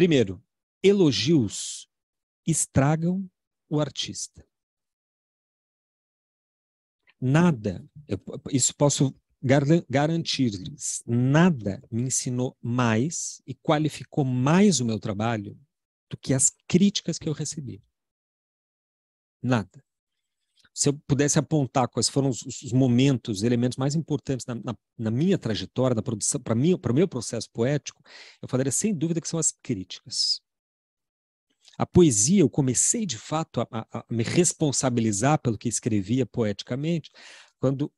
Primeiro, elogios estragam o artista. Nada, isso posso garantir-lhes, nada me ensinou mais e qualificou mais o meu trabalho do que as críticas que eu recebi. Nada. Se eu pudesse apontar quais foram os momentos, os elementos mais importantes na minha trajetória, na produção, para o meu processo poético, eu falaria sem dúvida que são as críticas. A poesia, eu comecei de fato a me responsabilizar pelo que escrevia poeticamente, quando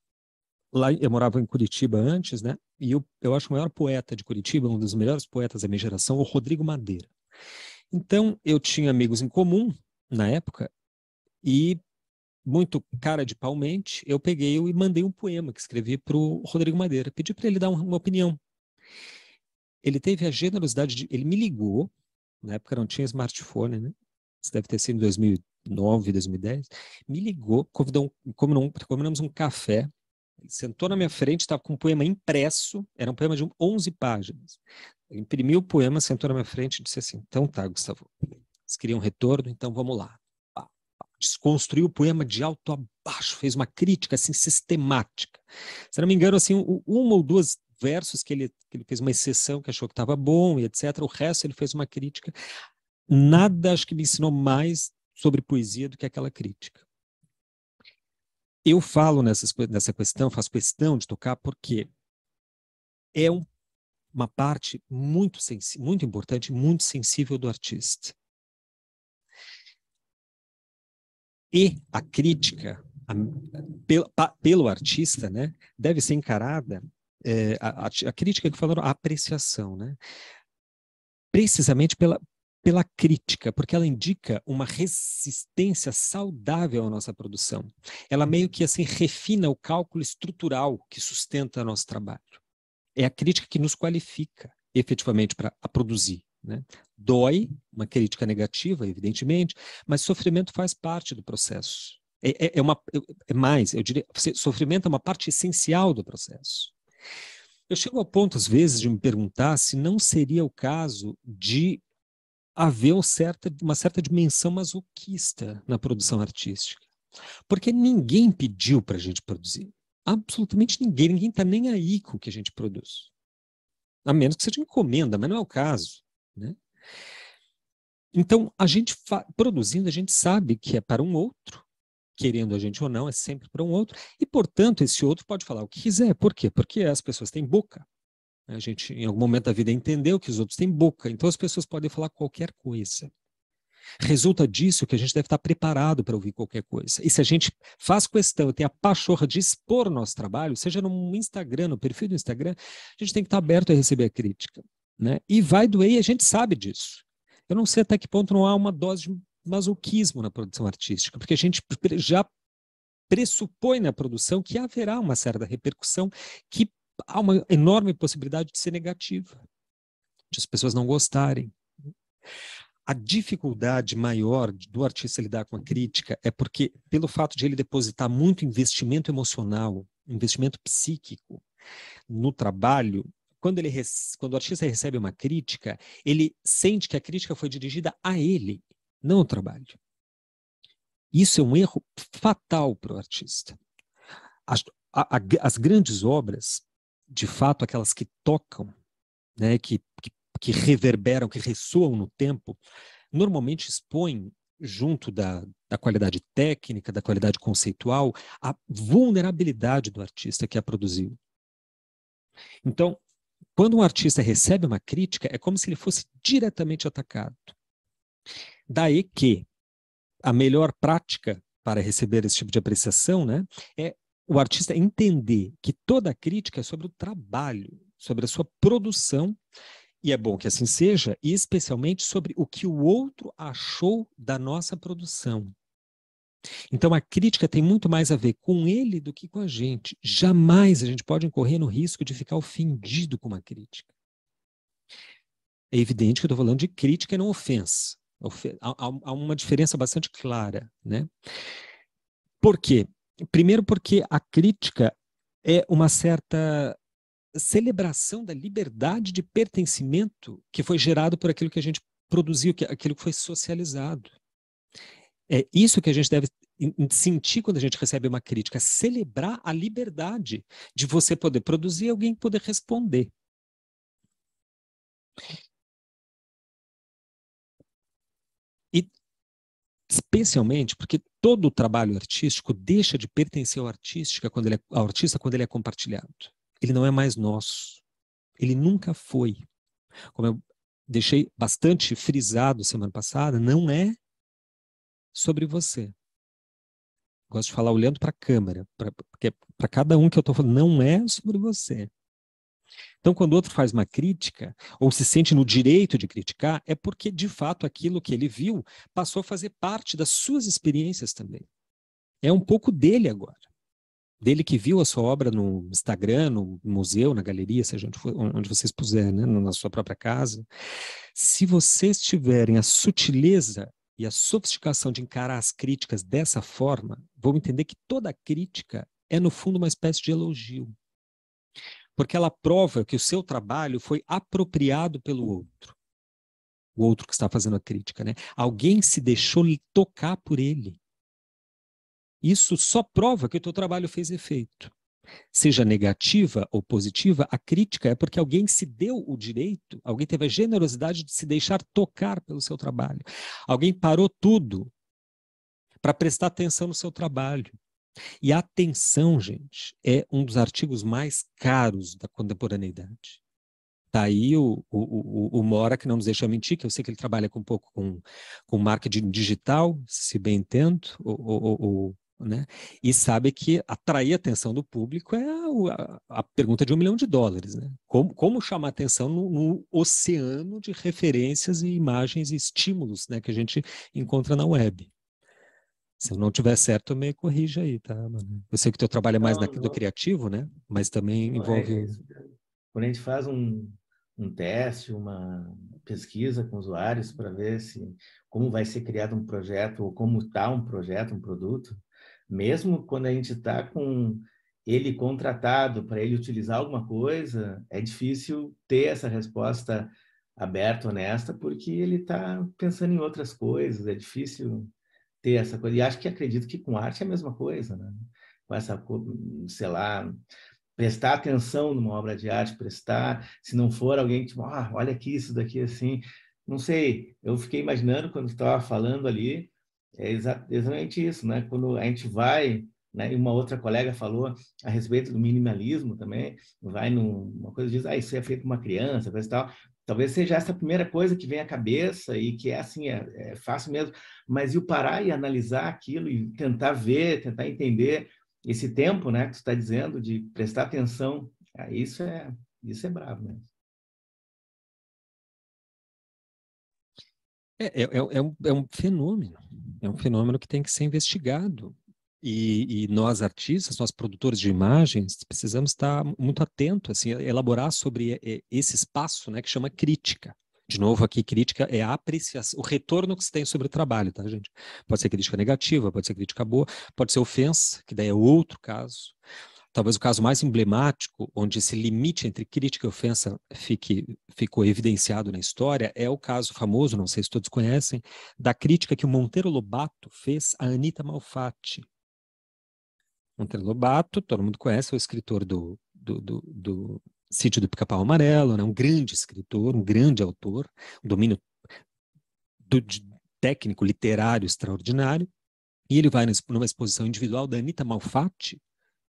lá eu morava em Curitiba antes, né? E eu acho o maior poeta de Curitiba, um dos melhores poetas da minha geração, o Rodrigo Madeira. Então, eu tinha amigos em comum na época e muito cara de pau-mente, eu peguei e mandei um poema que escrevi para o Rodrigo Madeira. Pedi para ele dar uma opinião. Ele teve a generosidade ele me ligou, na época não tinha smartphone, né? Isso deve ter sido em 2009, 2010. Me ligou, combinamos um café. Ele sentou na minha frente, estava com um poema impresso, era um poema de 11 páginas. Ele imprimiu o poema, sentou na minha frente e disse assim: então tá, Gustavo, vocês queriam retorno, então vamos lá. Desconstruiu o poema de alto a baixo, fez uma crítica assim sistemática. Se não me engano, assim, uma ou duas versos que ele fez uma exceção, que achou que estava bom e etc. O resto ele fez uma crítica. Nada acho que me ensinou mais sobre poesia do que aquela crítica. Eu falo nessa questão, faço questão de tocar porque é uma parte muito importante, muito sensível do artista. E a crítica pelo artista, né, deve ser encarada, a crítica que falaram, a apreciação, né, precisamente pela crítica, porque ela indica uma resistência saudável à nossa produção. Ela meio que assim refina o cálculo estrutural que sustenta nosso trabalho. É a crítica que nos qualifica efetivamente para produzir, né? Dói, uma crítica negativa, evidentemente, mas sofrimento faz parte do processo. Eu diria, sofrimento é uma parte essencial do processo. Eu chego ao ponto, às vezes, de me perguntar se não seria o caso de haver uma certa dimensão masoquista na produção artística. Porque ninguém pediu para a gente produzir. Absolutamente ninguém. Ninguém está nem aí com o que a gente produz. A menos que seja encomenda, mas não é o caso, né? Então, a gente produzindo, a gente sabe que é para um outro, querendo a gente ou não, é sempre para um outro, e, portanto, esse outro pode falar o que quiser. Por quê? Porque as pessoas têm boca. A gente, em algum momento da vida, entendeu que os outros têm boca, então as pessoas podem falar qualquer coisa. Resulta disso que a gente deve estar preparado para ouvir qualquer coisa. E se a gente faz questão, tem a pachorra de expor o nosso trabalho, seja no Instagram, no perfil do Instagram, a gente tem que estar aberto a receber a crítica, né? E vai doer, e a gente sabe disso. Eu não sei até que ponto não há uma dose de masoquismo na produção artística, porque a gente já pressupõe na produção que haverá uma certa repercussão, que há uma enorme possibilidade de ser negativa, de as pessoas não gostarem. A dificuldade maior do artista lidar com a crítica é porque, pelo fato de ele depositar muito investimento emocional, investimento psíquico no trabalho, quando o artista recebe uma crítica, ele sente que a crítica foi dirigida a ele, não ao trabalho. Isso é um erro fatal para o artista. As grandes obras, de fato, aquelas que tocam, né, que reverberam, que ressoam no tempo, normalmente expõem, junto da qualidade técnica, da qualidade conceitual, a vulnerabilidade do artista que a produziu. Então, quando um artista recebe uma crítica, é como se ele fosse diretamente atacado. Daí que a melhor prática para receber esse tipo de apreciação, né, é o artista entender que toda crítica é sobre o trabalho, sobre a sua produção, e é bom que assim seja, e especialmente sobre o que o outro achou da nossa produção. Então a crítica tem muito mais a ver com ele do que com a gente. Jamais a gente pode incorrer no risco de ficar ofendido com uma crítica. É evidente que eu estou falando de crítica e não ofensa. Há uma diferença bastante clara, né? Por quê? Primeiro porque a crítica é uma certa celebração da liberdade de pertencimento que foi gerado por aquilo que a gente produzir aquilo que foi socializado. É isso que a gente deve sentir quando a gente recebe uma crítica, celebrar a liberdade de você poder produzir e alguém poder responder. E especialmente porque todo o trabalho artístico deixa de pertencer ao artista quando ele é compartilhado. Ele não é mais nosso. Ele nunca foi. Como eu deixei bastante frisado semana passada, não é sobre você. Gosto de falar olhando para a câmera, porque para cada um que eu estou falando, não é sobre você. Então, quando o outro faz uma crítica, ou se sente no direito de criticar, é porque, de fato, aquilo que ele viu passou a fazer parte das suas experiências também. É um pouco dele agora. Dele que viu a sua obra no Instagram, no museu, na galeria, seja onde você expuser, né, na sua própria casa. Se vocês tiverem a sutileza e a sofisticação de encarar as críticas dessa forma, vão entender que toda crítica é, no fundo, uma espécie de elogio. Porque ela prova que o seu trabalho foi apropriado pelo outro. O outro que está fazendo a crítica, né? Alguém se deixou tocar por ele. Isso só prova que o teu trabalho fez efeito. Seja negativa ou positiva, a crítica é porque alguém se deu o direito, alguém teve a generosidade de se deixar tocar pelo seu trabalho. Alguém parou tudo para prestar atenção no seu trabalho. E a atenção, gente, é um dos artigos mais caros da contemporaneidade. Está aí o Mora, que não nos deixa mentir, que eu sei que ele trabalha um pouco com marketing digital, se bem entendo, né? E sabe que atrair a atenção do público é a pergunta de $1 milhão, né? Como chamar atenção no oceano de referências e imagens e estímulos, né, que a gente encontra na web. Se eu não tiver certo, me corrija aí, tá, mano? Eu sei que o teu trabalho é mais Não, do criativo, né? Mas também não é envolve... isso. Quando a gente faz um teste, uma pesquisa com usuários para ver se como vai ser criado um projeto ou como está um projeto, um produto, mesmo quando a gente está com ele contratado para ele utilizar alguma coisa, é difícil ter essa resposta aberta, honesta, porque ele está pensando em outras coisas, é difícil ter essa coisa. E acho que acredito que com arte é a mesma coisa, né? Com essa, sei lá, prestar atenção numa obra de arte, prestar, se não for alguém tipo, olha aqui, isso daqui assim, não sei, eu fiquei imaginando quando estava falando ali, é exatamente isso, né? Quando a gente vai, né, e uma outra colega falou a respeito do minimalismo também, vai numa coisa diz, isso é feito por uma criança, coisa e tal. Talvez seja essa a primeira coisa que vem à cabeça e que é assim, é fácil mesmo, mas e o parar e analisar aquilo e tentar ver, tentar entender esse tempo, né, que tu está dizendo, de prestar atenção, isso é bravo, né? É um fenômeno que tem que ser investigado. E nós, artistas, nós produtores de imagens, precisamos estar muito atentos, assim, a elaborar sobre esse espaço, né, que chama crítica. De novo, aqui, crítica é a apreciação, o retorno que se tem sobre o trabalho, tá, gente? Pode ser crítica negativa, pode ser crítica boa, pode ser ofensa, que daí é outro caso. Talvez o caso mais emblemático, onde esse limite entre crítica e ofensa ficou evidenciado na história, é o caso famoso, não sei se todos conhecem, da crítica que o Monteiro Lobato fez a Anita Malfatti. Monteiro Lobato, todo mundo conhece, é o escritor do Sítio do Pica-Pau Amarelo, né? Um grande escritor, um grande autor, um domínio técnico, literário extraordinário, e ele vai numa exposição individual da Anita Malfatti,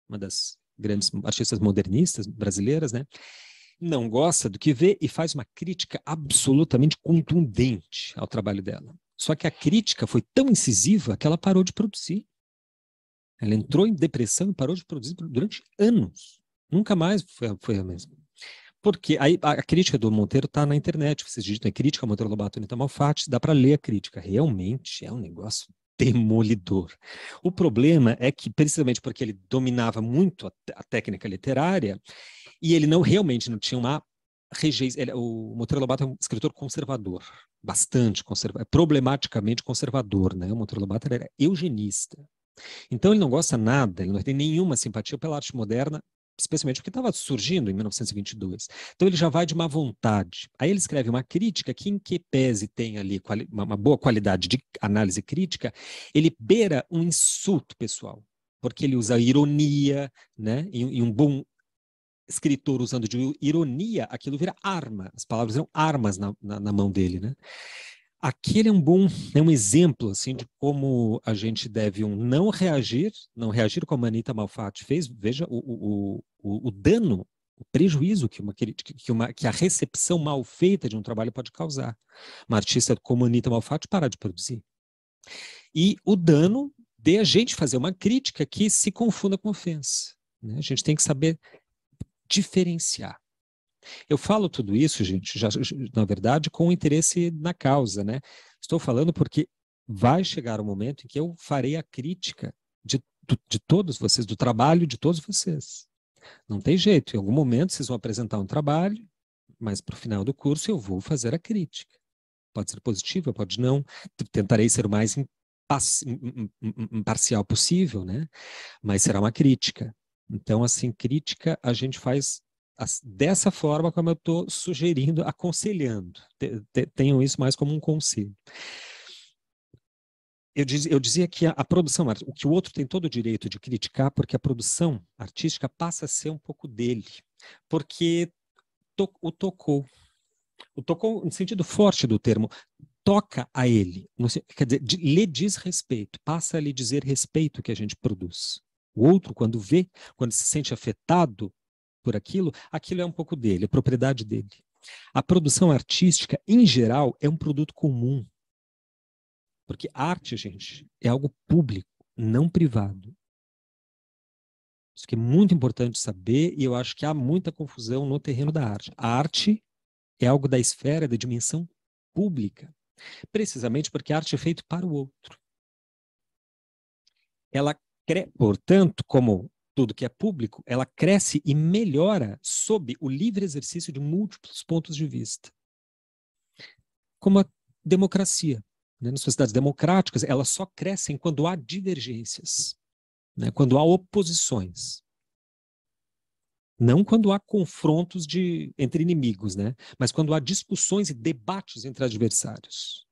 uma das grandes artistas modernistas brasileiras, né? Não gosta do que vê e faz uma crítica absolutamente contundente ao trabalho dela. Só que a crítica foi tão incisiva que ela parou de produzir. Ela entrou em depressão e parou de produzir durante anos. Nunca mais foi a mesma. Porque aí a crítica do Monteiro está na internet. Vocês digitam crítica, Monteiro Lobato, Anita Malfatti, dá para ler a crítica. Realmente é um negócio demolidor. O problema é que, precisamente porque ele dominava muito a técnica literária, e ele realmente não tinha uma rejeição. O Monteiro Lobato é um escritor conservador, bastante conservador, problematicamente conservador, né? O Monteiro Lobato era eugenista. Então ele não gosta nada, ele não tem nenhuma simpatia pela arte moderna, especialmente porque estava surgindo em 1922. Então ele já vai de má vontade. Aí ele escreve uma crítica que, em que pese tem ali uma boa qualidade de análise crítica, ele beira um insulto pessoal, porque ele usa ironia, né? E um bom escritor usando de ironia, aquilo vira arma. As palavras viram armas na mão dele, né? Aquele é um exemplo assim de como a gente deve não reagir como a Anita Malfatti fez. Veja o dano, o prejuízo que a recepção mal feita de um trabalho pode causar. Uma artista como a Anita Malfatti parar de produzir. E o dano de a gente fazer uma crítica que se confunda com ofensa, né? A gente tem que saber diferenciar. Eu falo tudo isso, gente, na verdade, com interesse na causa, né? Estou falando porque vai chegar o momento em que eu farei a crítica de todos vocês, do trabalho de todos vocês. Não tem jeito, em algum momento vocês vão apresentar um trabalho, mas para o final do curso eu vou fazer a crítica. Pode ser positiva, pode não. Tentarei ser o mais imparcial possível, né? Mas será uma crítica. Então, assim, crítica a gente faz dessa forma como eu estou sugerindo, aconselhando. Tenham isso mais como um conselho. Eu dizia que a produção, o que o outro tem todo o direito de criticar, porque a produção artística passa a ser um pouco dele, porque o tocou no sentido forte do termo, toca a ele, quer dizer, lhe diz respeito, passa a lhe dizer respeito que a gente produz. O outro, quando se sente afetado por aquilo é um pouco dele, é propriedade dele. A produção artística, em geral, é um produto comum. Porque arte, gente, é algo público, não privado. Isso que é muito importante saber, e eu acho que há muita confusão no terreno da arte. A arte é algo da esfera, da dimensão pública, precisamente porque a arte é feita para o outro. Ela, portanto, como tudo que é público, ela cresce e melhora sob o livre exercício de múltiplos pontos de vista. Como a democracia. Né? Nas sociedades democráticas, elas só crescem quando há divergências, né? Quando há oposições. Não quando há confrontos entre inimigos, né? Mas quando há discussões e debates entre adversários.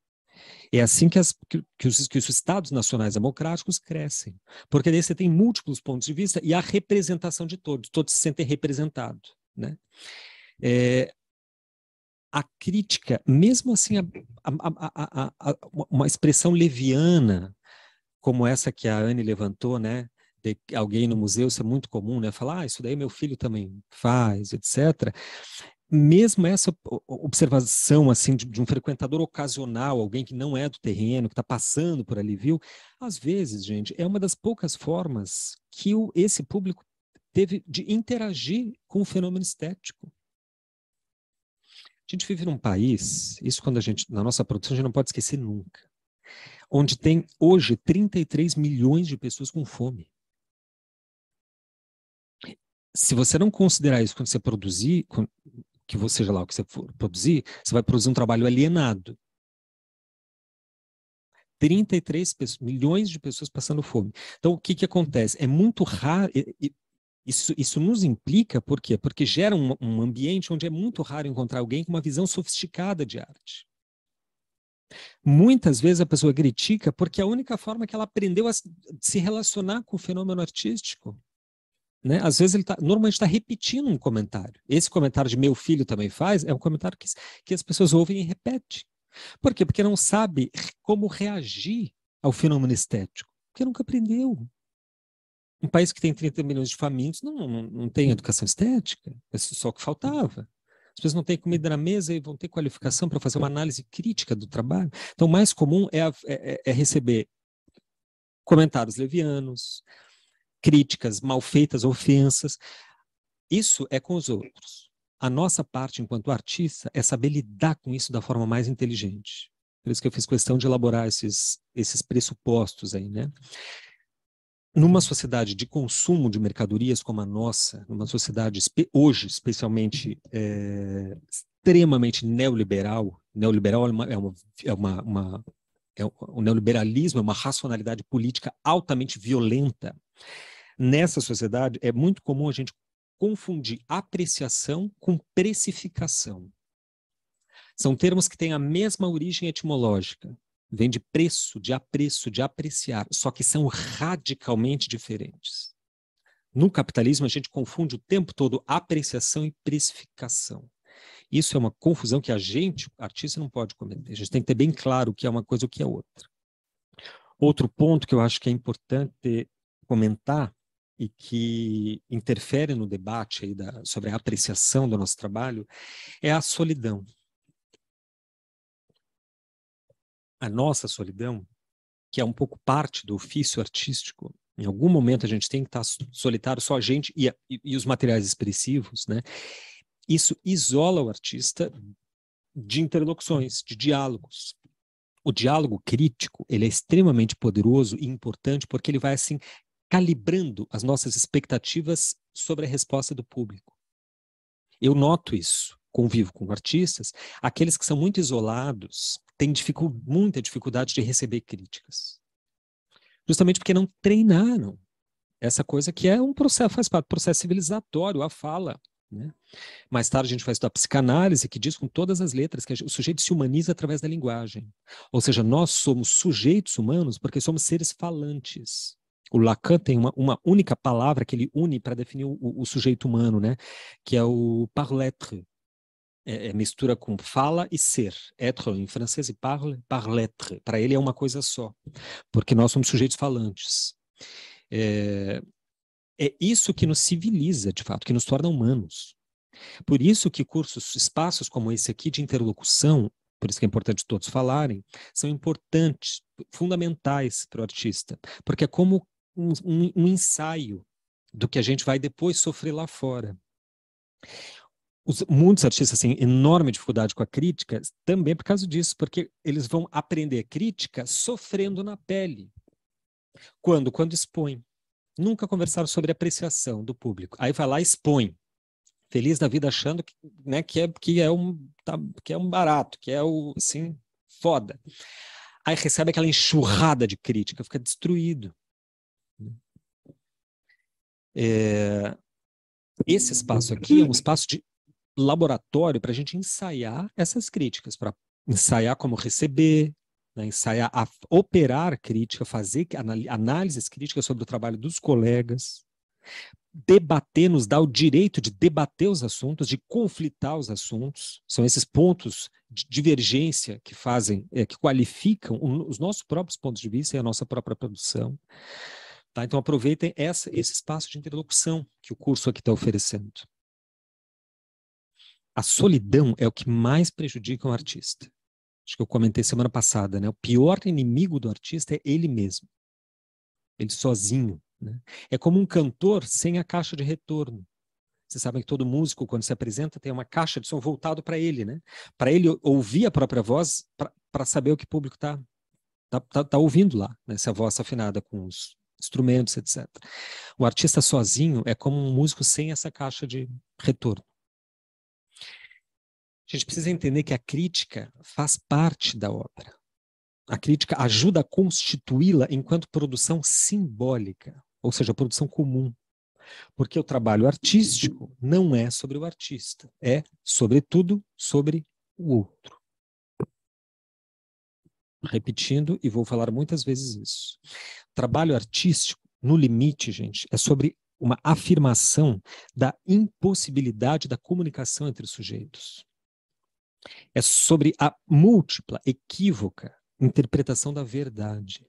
É assim que os Estados nacionais democráticos crescem. Porque daí você tem múltiplos pontos de vista e a representação de todos se sentem representados. Né? A crítica, mesmo assim, uma expressão leviana, como essa que a Anne levantou, né? De alguém no museu, isso é muito comum, né? Falar, isso daí meu filho também faz, etc. Mesmo essa observação assim de um frequentador ocasional, alguém que não é do terreno, que está passando por ali, viu? Às vezes, gente, é uma das poucas formas que esse público teve de interagir com o fenômeno estético. A gente vive num país, isso quando na nossa produção, a gente não pode esquecer nunca, onde tem hoje 33 milhões de pessoas com fome. Se você não considerar isso quando você produzir, seja lá o que você for produzir, você vai produzir um trabalho alienado. 33 milhões de pessoas passando fome. Então, o que acontece? É muito raro, isso nos implica, por quê? Porque gera um ambiente onde é muito raro encontrar alguém com uma visão sofisticada de arte. Muitas vezes a pessoa critica porque é a única forma que ela aprendeu a se relacionar com o fenômeno artístico. Né? Às vezes ele normalmente está repetindo um comentário. Esse comentário de meu filho também faz, é um comentário que as pessoas ouvem e repetem. Por quê? Porque não sabe como reagir ao fenômeno estético. Porque nunca aprendeu. Um país que tem 30 milhões de famintos não tem educação estética. É só o que faltava. As pessoas não têm comida na mesa e vão ter qualificação para fazer uma análise crítica do trabalho. Então, o mais comum é receber comentários levianos, críticas mal feitas, ofensas. Isso é com os outros. A nossa parte, enquanto artista, é saber lidar com isso da forma mais inteligente. Por isso que eu fiz questão de elaborar esses pressupostos aí, né? Numa sociedade de consumo de mercadorias como a nossa, numa sociedade hoje especialmente extremamente neoliberal o neoliberalismo é uma racionalidade política altamente violenta. Nessa sociedade é muito comum a gente confundir apreciação com precificação. São termos que têm a mesma origem etimológica. Vem de preço, de apreço, de apreciar, só que são radicalmente diferentes. No capitalismo, a gente confunde o tempo todo apreciação e precificação. Isso é uma confusão que a gente, artista, não pode cometer. A gente tem que ter bem claro o que é uma coisa e o que é outra. Outro ponto que eu acho que é importante comentar e que interfere no debate aí sobre a apreciação do nosso trabalho é a solidão. A nossa solidão, que é um pouco parte do ofício artístico, em algum momento a gente tem que estar solitário, só a gente e os materiais expressivos, né? Isso isola o artista de interlocuções, de diálogos. O diálogo crítico, ele é extremamente poderoso e importante porque ele vai, assim, calibrando as nossas expectativas sobre a resposta do público. Eu noto isso, convivo com artistas, aqueles que são muito isolados têm muita dificuldade de receber críticas. Justamente porque não treinaram essa coisa que é um processo, faz parte do processo civilizatório, a fala, né? Mais tarde a gente vai estudar psicanálise, que diz com todas as letras que o sujeito se humaniza através da linguagem. Ou seja, nós somos sujeitos humanos porque somos seres falantes. O Lacan tem uma única palavra que ele une para definir o sujeito humano, né? Que é o par-l'être. É mistura com fala e ser. Être em francês e parle, par-l'être. Para ele é uma coisa só, porque nós somos sujeitos falantes. É isso que nos civiliza, de fato, que nos torna humanos. Por isso que espaços como esse aqui de interlocução, por isso que é importante todos falarem, são importantes, fundamentais para o artista, porque é como um ensaio do que a gente vai depois sofrer lá fora. Muitos artistas têm enorme dificuldade com a crítica, também por causa disso, porque eles vão aprender crítica sofrendo na pele. Quando expõem. Nunca conversaram sobre apreciação do público. Aí vai lá e expõe. Feliz da vida achando que, né, que é um barato, que é assim, foda. Aí recebe aquela enxurrada de crítica, fica destruído. Esse espaço aqui é um espaço de laboratório para a gente ensaiar essas críticas, para ensaiar como receber, né, ensaiar a operar crítica, fazer análises críticas sobre o trabalho dos colegas, debater, nos dá o direito de debater os assuntos, de conflitar os assuntos. São esses pontos de divergência que fazem, que qualificam os nossos próprios pontos de vista e a nossa própria produção. Tá? Então aproveitem esse espaço de interlocução que o curso aqui está oferecendo. A solidão é o que mais prejudica um artista. Acho que eu comentei semana passada, né? O pior inimigo do artista é ele mesmo. Ele sozinho. Né? É como um cantor sem a caixa de retorno. Vocês sabem que todo músico, quando se apresenta, tem uma caixa de som voltado para ele, né? Para ele ouvir a própria voz, para saber o que o público tá ouvindo lá, né? Se a voz está afinada com os instrumentos, etc. O artista sozinho é como um músico sem essa caixa de retorno. A gente precisa entender que a crítica faz parte da obra. A crítica ajuda a constituí-la enquanto produção simbólica, ou seja, produção comum. Porque o trabalho artístico não é sobre o artista, é, sobretudo, sobre o outro. Repetindo, e vou falar muitas vezes isso. Trabalho artístico, no limite, gente, é sobre uma afirmação da impossibilidade da comunicação entre os sujeitos. É sobre a múltipla, equívoca interpretação da verdade.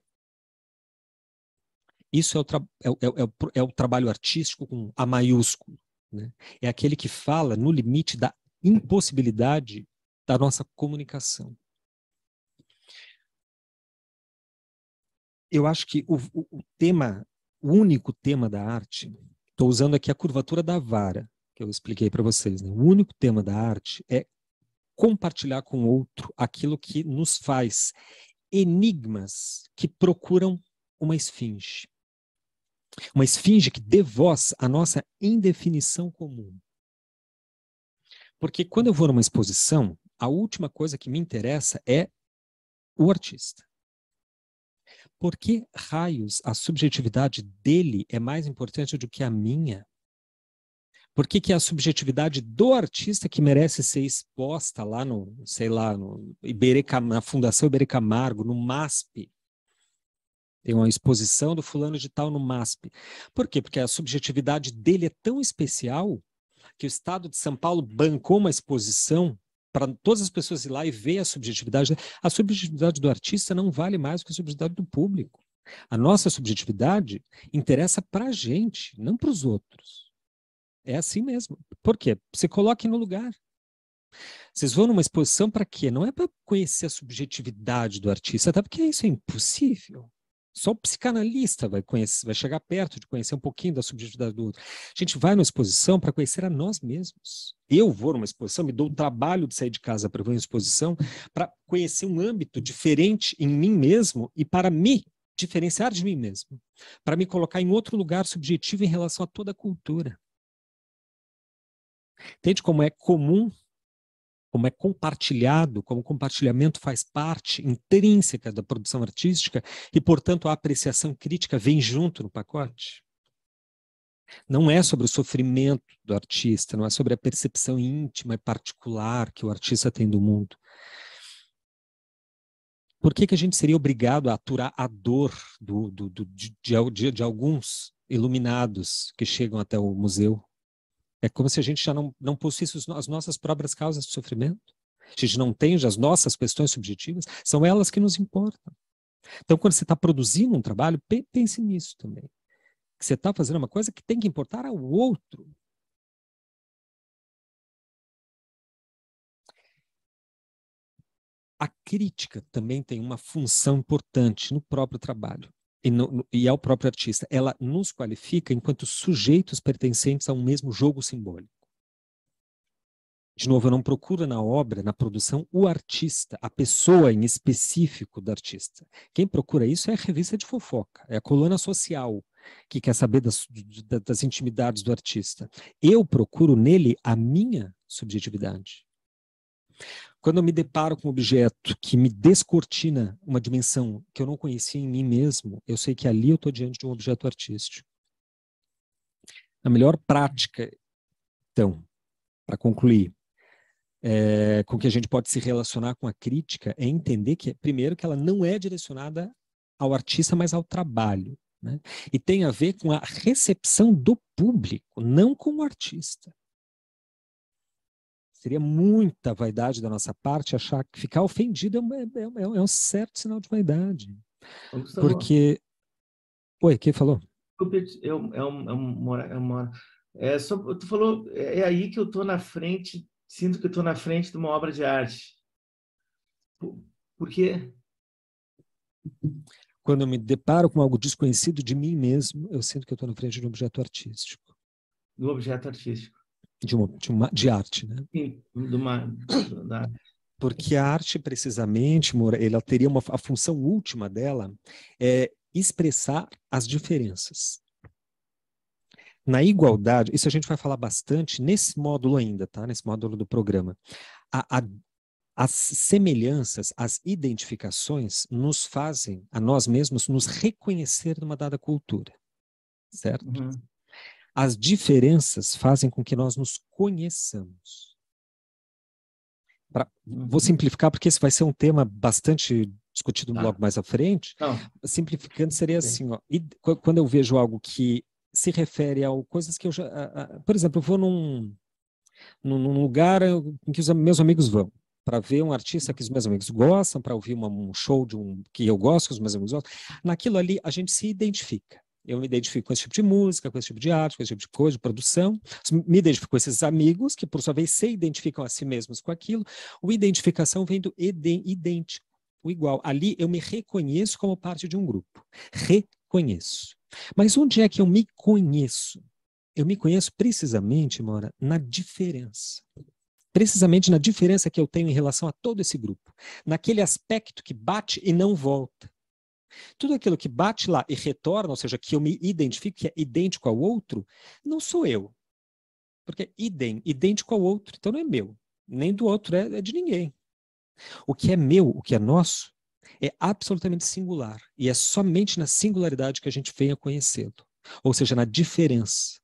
Isso é o trabalho artístico com A maiúsculo. Né? É aquele que fala no limite da impossibilidade da nossa comunicação. Eu acho que o único tema da arte, estou usando aqui a curvatura da vara, que eu expliquei para vocês, né? O único tema da arte é compartilhar com o outro aquilo que nos faz enigmas que procuram uma esfinge. Uma esfinge que dê voz à nossa indefinição comum. Porque quando eu vou numa exposição, a última coisa que me interessa é o artista. Por que raios a subjetividade dele é mais importante do que a minha? Por que que é a subjetividade do artista que merece ser exposta lá no, sei lá, na Fundação Iberê Camargo, no MASP? Tem uma exposição do fulano de tal no MASP. Por quê? Porque a subjetividade dele é tão especial que o Estado de São Paulo bancou uma exposição para todas as pessoas ir lá e ver a subjetividade. A subjetividade do artista não vale mais do que a subjetividade do público. A nossa subjetividade interessa para a gente, não para os outros. É assim mesmo. Por quê? Se coloque no lugar. Vocês vão numa exposição para quê? Não é para conhecer a subjetividade do artista, até porque isso é impossível. Só o psicanalista vai conhecer, vai chegar perto de conhecer um pouquinho da subjetividade do outro. A gente vai numa exposição para conhecer a nós mesmos. Eu vou numa exposição, me dou o trabalho de sair de casa para ir numa exposição, para conhecer um âmbito diferente em mim mesmo e para me diferenciar de mim mesmo, para me colocar em outro lugar subjetivo em relação a toda a cultura. Entende como é comum, como é compartilhado, como o compartilhamento faz parte intrínseca da produção artística e, portanto, a apreciação crítica vem junto no pacote? Não é sobre o sofrimento do artista, não é sobre a percepção íntima e particular que o artista tem do mundo. Por que que a gente seria obrigado a aturar a dor de alguns iluminados que chegam até o museu? É como se a gente já não possuísse as nossas próprias causas de sofrimento. A gente não tem as nossas questões subjetivas, são elas que nos importam. Então, quando você está produzindo um trabalho, pense nisso também. Que você está fazendo uma coisa que tem que importar ao outro. A crítica também tem uma função importante no próprio trabalho e ao próprio artista. Ela nos qualifica enquanto sujeitos pertencentes a um mesmo jogo simbólico. De novo, eu não procuro na obra, na produção, o artista, a pessoa em específico do artista. Quem procura isso é a revista de fofoca, é a coluna social que quer saber das intimidades do artista. Eu procuro nele a minha subjetividade. Quando eu me deparo com um objeto que me descortina uma dimensão que eu não conhecia em mim mesmo, eu sei que ali eu estou diante de um objeto artístico. A melhor prática, então, para concluir, com que a gente pode se relacionar com a crítica é entender que, primeiro, que ela não é direcionada ao artista, mas ao trabalho, né? E tem a ver com a recepção do público, não com o artista. Seria muita vaidade da nossa parte achar que ficar ofendido é um certo sinal de vaidade. Porque... Oi, quem falou? Tu falou, é aí que eu estou na frente, sinto que eu estou na frente de uma obra de arte. Por quê? Quando eu me deparo com algo desconhecido de mim mesmo, eu sinto que eu estou na frente de um objeto artístico. Do objeto artístico. De arte, né? Sim, Porque a arte, precisamente, ela teria a função última dela é expressar as diferenças. Na igualdade, isso a gente vai falar bastante nesse módulo ainda, tá? Nesse módulo do programa. As semelhanças, as identificações nos fazem, a nós mesmos, nos reconhecer numa dada cultura, certo? Uhum. As diferenças fazem com que nós nos conheçamos. Vou simplificar, porque esse vai ser um tema bastante discutido logo mais à frente. Simplificando, seria assim, ó, quando eu vejo algo que se refere a coisas que eu já... por exemplo, eu vou num lugar em que os meus amigos vão, para ver um artista que os meus amigos gostam, para ouvir um show que eu gosto, que os meus amigos gostam. Naquilo ali, a gente se identifica. Eu me identifico com esse tipo de música, com esse tipo de arte, com esse tipo de coisa, de produção. Me identifico com esses amigos, que por sua vez se identificam a si mesmos com aquilo. O identificação vem do idêntico, o igual. Ali eu me reconheço como parte de um grupo. Reconheço. Mas onde é que eu me conheço? Eu me conheço precisamente, Mora, na diferença. Precisamente na diferença que eu tenho em relação a todo esse grupo. Naquele aspecto que bate e não volta. Tudo aquilo que bate lá e retorna, ou seja, que eu me identifico, que é idêntico ao outro, não sou eu. Porque idêntico ao outro, então não é meu. Nem do outro, é de ninguém. O que é meu, o que é nosso, é absolutamente singular. E é somente na singularidade que a gente vem a conhecê-lo. Ou seja, na diferença.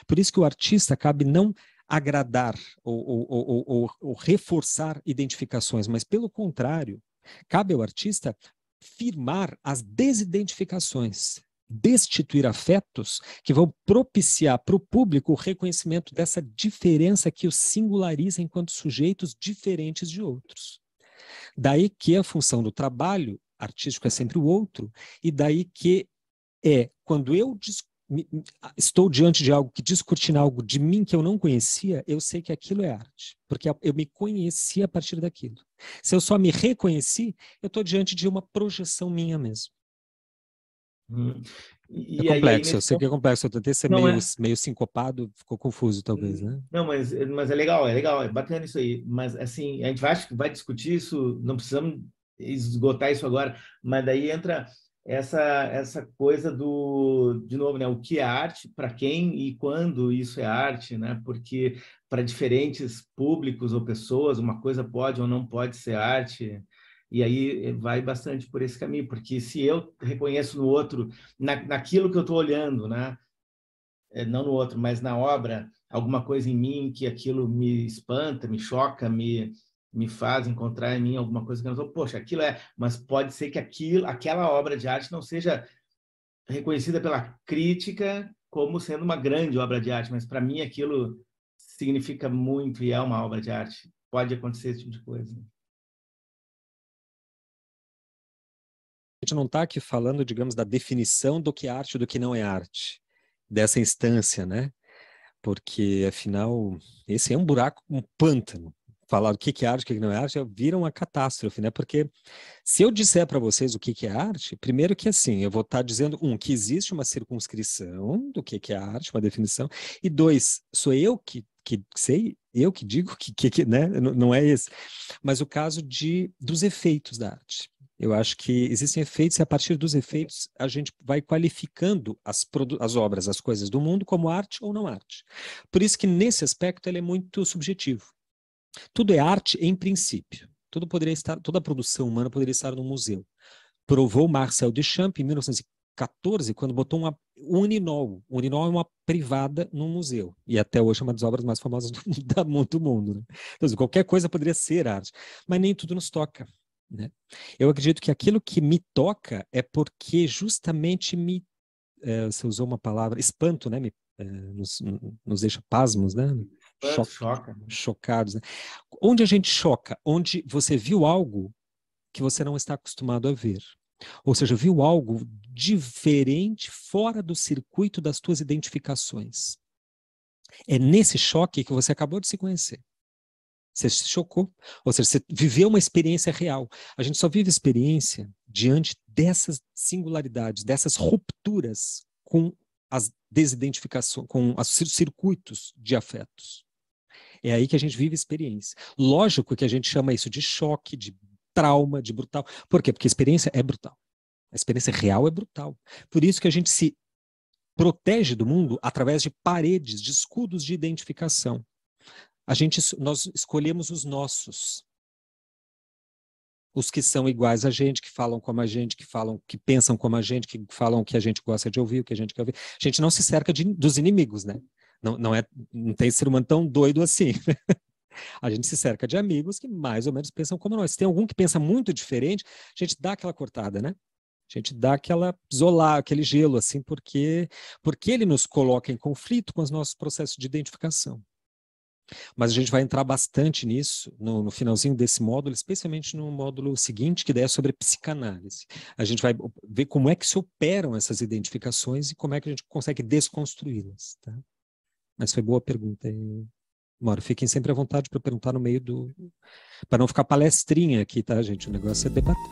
Por isso que o artista cabe não agradar ou reforçar identificações, mas pelo contrário, cabe ao artista firmar as desidentificações, destituir afetos que vão propiciar para o público o reconhecimento dessa diferença que os singulariza enquanto sujeitos diferentes de outros. Daí que a função do trabalho artístico é sempre o outro, e daí que quando eu estou diante de algo que descortina algo de mim que eu não conhecia, eu sei que aquilo é arte, porque eu me conheci a partir daquilo. Se eu só me reconheci, eu estou diante de uma projeção minha mesmo. É complexo, eu sei que é complexo, eu tentei ser meio sincopado, ficou confuso talvez, né? Não, mas é legal, é bacana isso aí, mas assim, a gente vai discutir isso, não precisamos esgotar isso agora, mas daí entra essa coisa de novo, né, o que é arte, para quem e quando isso é arte, né? Porque para diferentes públicos ou pessoas, uma coisa pode ou não pode ser arte. E aí vai bastante por esse caminho, porque se eu reconheço no outro, naquilo que eu estou olhando, né? Não no outro, mas na obra, alguma coisa em mim que aquilo me espanta, me choca, me faz encontrar em mim alguma coisa que eu não estou, poxa, aquilo mas pode ser que aquela obra de arte não seja reconhecida pela crítica como sendo uma grande obra de arte, mas para mim aquilo significa muito e é uma obra de arte. Pode acontecer esse tipo de coisa. A gente não está aqui falando, digamos, da definição do que é arte e do que não é arte, dessa instância, né? Porque, afinal, esse é um buraco, um pântano. Falar o que é arte e o que não é arte vira uma catástrofe, né? Porque se eu disser para vocês o que é arte, primeiro que assim, eu vou estar dizendo, que existe uma circunscrição do que é arte, uma definição, e dois, sou eu que sei, eu que digo que né? Não é esse. Mas o caso dos efeitos da arte. Eu acho que existem efeitos e a partir dos efeitos a gente vai qualificando as obras, as coisas do mundo como arte ou não arte. Por isso que nesse aspecto ele é muito subjetivo. Tudo é arte em princípio. Toda a produção humana poderia estar no museu. Provou Marcel Duchamp em 1914 quando botou um uninol. O uninol é uma privada num museu e até hoje é uma das obras mais famosas do mundo. Né? Então, qualquer coisa poderia ser arte, mas nem tudo nos toca. Né? Eu acredito que aquilo que me toca é porque justamente você usou uma palavra, espanto, né? Nos deixa pasmos, né? Choca. Chocados. Né? Onde a gente choca? Onde você viu algo que você não está acostumado a ver. Ou seja, viu algo diferente, fora do circuito das tuas identificações. É nesse choque que você acabou de se conhecer. Você se chocou, ou seja, você viveu uma experiência real. A gente só vive experiência diante dessas singularidades, dessas rupturas com as desidentificações, com os circuitos de afetos. É aí que a gente vive experiência. Lógico que a gente chama isso de choque, de trauma, de brutal. Por quê? Porque a experiência é brutal. A experiência real é brutal. Por isso que a gente se protege do mundo através de paredes, de escudos de identificação. Nós escolhemos os nossos. Os que são iguais a gente, que falam como a gente, que pensam como a gente, que falam o que a gente gosta de ouvir, o que a gente quer ouvir. A gente não se cerca dos inimigos, né? Não tem ser humano tão doido assim. A gente se cerca de amigos que mais ou menos pensam como nós. Se tem algum que pensa muito diferente, a gente dá aquela cortada, né? A gente dá aquela isolar, aquele gelo, assim, porque ele nos coloca em conflito com os nossos processos de identificação. Mas a gente vai entrar bastante nisso no finalzinho desse módulo, especialmente no módulo seguinte, que daí é sobre psicanálise. A gente vai ver como é que se operam essas identificações e como é que a gente consegue desconstruí-las. Tá? Mas foi boa pergunta. Mauro, fiquem sempre à vontade para perguntar no meio para não ficar palestrinha aqui, tá, gente? O negócio é debater.